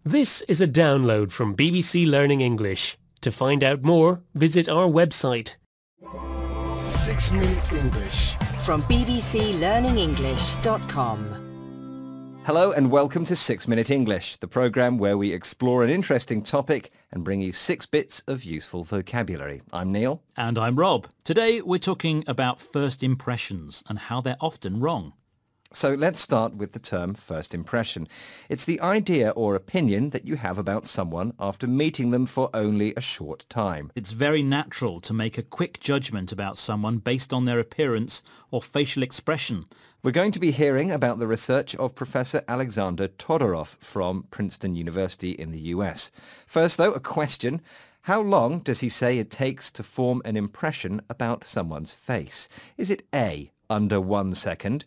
This is a download from BBC Learning English. To find out more, visit our website. 6 Minute English. From bbclearningenglish.com. Hello and welcome to 6 Minute English, the programme where we explore an interesting topic and bring you 6 bits of useful vocabulary. I'm Neil. And I'm Rob. Today we're talking about first impressions and how they're often wrong. So let's start with the term first impression. It's the idea or opinion that you have about someone after meeting them for only a short time. It's very natural to make a quick judgment about someone based on their appearance or facial expression. We're going to be hearing about the research of Professor Alexander Todorov from Princeton University in the US. First, though, a question. How long does he say it takes to form an impression about someone's face? Is it A, under 1 second,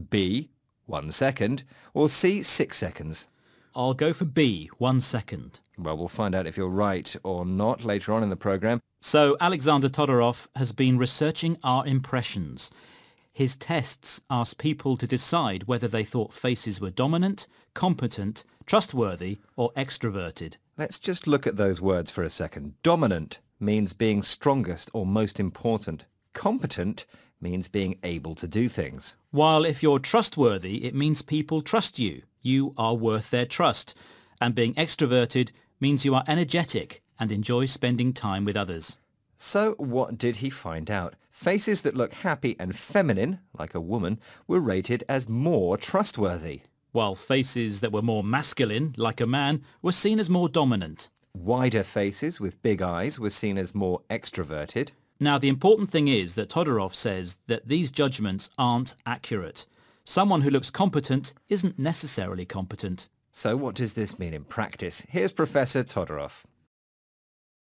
B, 1 second, or C, 6 seconds? I'll go for B, 1 second. Well, we'll find out if you're right or not later on in the programme. So Alexander Todorov has been researching our impressions. His tests asked people to decide whether they thought faces were dominant, competent, trustworthy, or extroverted. Let's just look at those words for a second. Dominant means being strongest or most important. Competent means being able to do things. While if you're trustworthy, it means people trust you. You are worth their trust. And being extroverted means you are energetic and enjoy spending time with others. So what did he find out? Faces that look happy and feminine, like a woman, were rated as more trustworthy. While faces that were more masculine, like a man, were seen as more dominant. Wider faces with big eyes were seen as more extroverted. Now, the important thing is that Todorov says that these judgments aren't accurate. Someone who looks competent isn't necessarily competent. So what does this mean in practice? Here's Professor Todorov.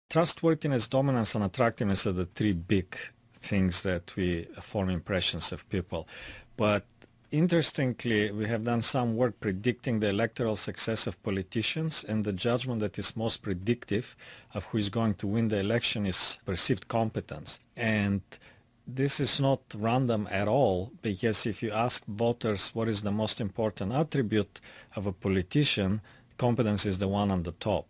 Trustworthiness, dominance and attractiveness are the three big things that we form impressions of people. But interestingly, we have done some work predicting the electoral success of politicians, and the judgment that is most predictive of who is going to win the election is perceived competence. And this is not random at all, because if you ask voters what is the most important attribute of a politician, competence is the one on the top.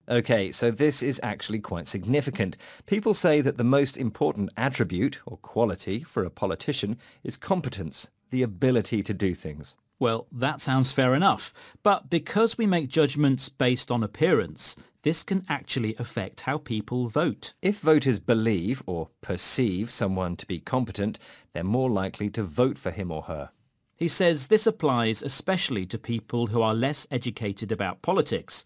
Okay, so this is actually quite significant. People say that the most important attribute or quality for a politician is competence, the ability to do things. Well, that sounds fair enough. But because we make judgments based on appearance, this can actually affect how people vote. If voters believe or perceive someone to be competent, they're more likely to vote for him or her. He says this applies especially to people who are less educated about politics.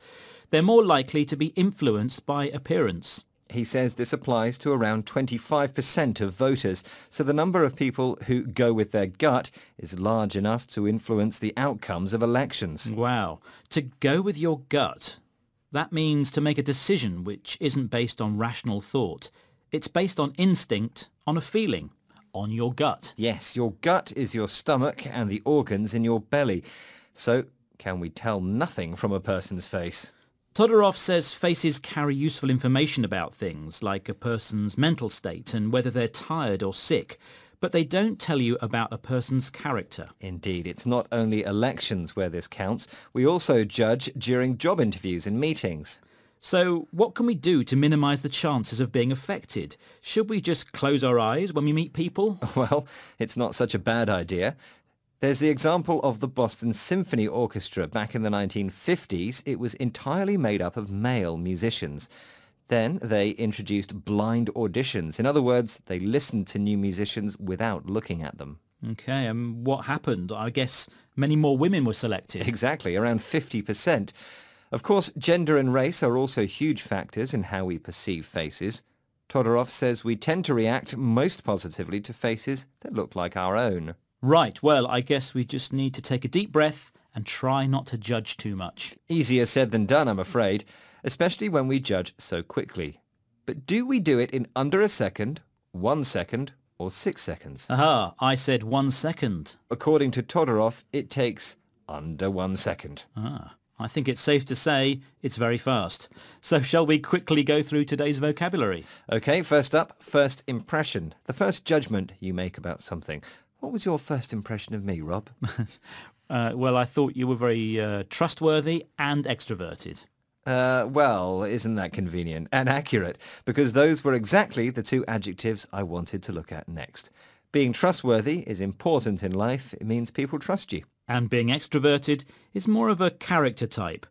They're more likely to be influenced by appearance. He says this applies to around 25% of voters, so the number of people who go with their gut is large enough to influence the outcomes of elections. Wow. To go with your gut, that means to make a decision which isn't based on rational thought. It's based on instinct, on a feeling, on your gut. Yes, your gut is your stomach and the organs in your belly. So can we tell nothing from a person's face? Todorov says faces carry useful information about things like a person's mental state and whether they're tired or sick, but they don't tell you about a person's character. Indeed, it's not only elections where this counts. We also judge during job interviews and meetings. So what can we do to minimise the chances of being affected? Should we just close our eyes when we meet people? Well, it's not such a bad idea. There's the example of the Boston Symphony Orchestra. Back in the 1950s, it was entirely made up of male musicians. Then they introduced blind auditions. In other words, they listened to new musicians without looking at them. Okay, and what happened? I guess many more women were selected. Exactly, around 50%. Of course, gender and race are also huge factors in how we perceive faces. Todorov says we tend to react most positively to faces that look like our own. Right, well, I guess we just need to take a deep breath and try not to judge too much. Easier said than done, I'm afraid, especially when we judge so quickly. But do we do it in under a second, 1 second, or 6 seconds? Aha, I said 1 second. According to Todorov, it takes under 1 second. I think it's safe to say it's very fast. So shall we quickly go through today's vocabulary? Okay, first up, first impression. The first judgment you make about something. What was your first impression of me, Rob? Well, I thought you were very trustworthy and extroverted. Well, isn't that convenient and accurate? Because those were exactly the two adjectives I wanted to look at next. Being trustworthy is important in life. It means people trust you. And being extroverted is more of a character type.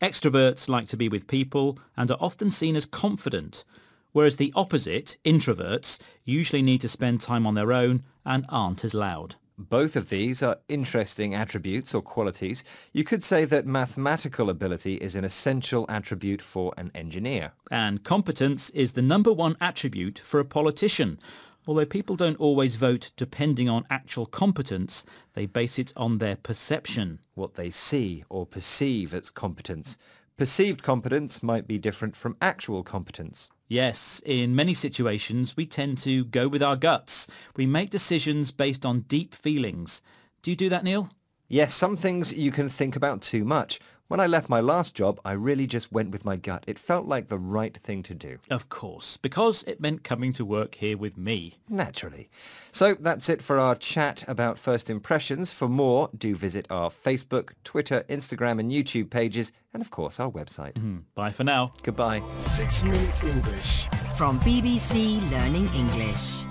Extroverts like to be with people and are often seen as confident, whereas the opposite, introverts, usually need to spend time on their own and aren't as loud. Both of these are interesting attributes or qualities. You could say that mathematical ability is an essential attribute for an engineer. And competence is the number one attribute for a politician. Although people don't always vote depending on actual competence, they base it on their perception. What they see or perceive as competence. Perceived competence might be different from actual competence. Yes, in many situations we tend to go with our guts. We make decisions based on deep feelings. Do you do that, Neil? Yes, some things you can think about too much. When I left my last job, I really just went with my gut. It felt like the right thing to do. Of course, because it meant coming to work here with me. Naturally. So that's it for our chat about first impressions. For more, do visit our Facebook, Twitter, Instagram and YouTube pages, and of course our website. Bye for now. Goodbye. 6 Minute English. From BBC Learning English.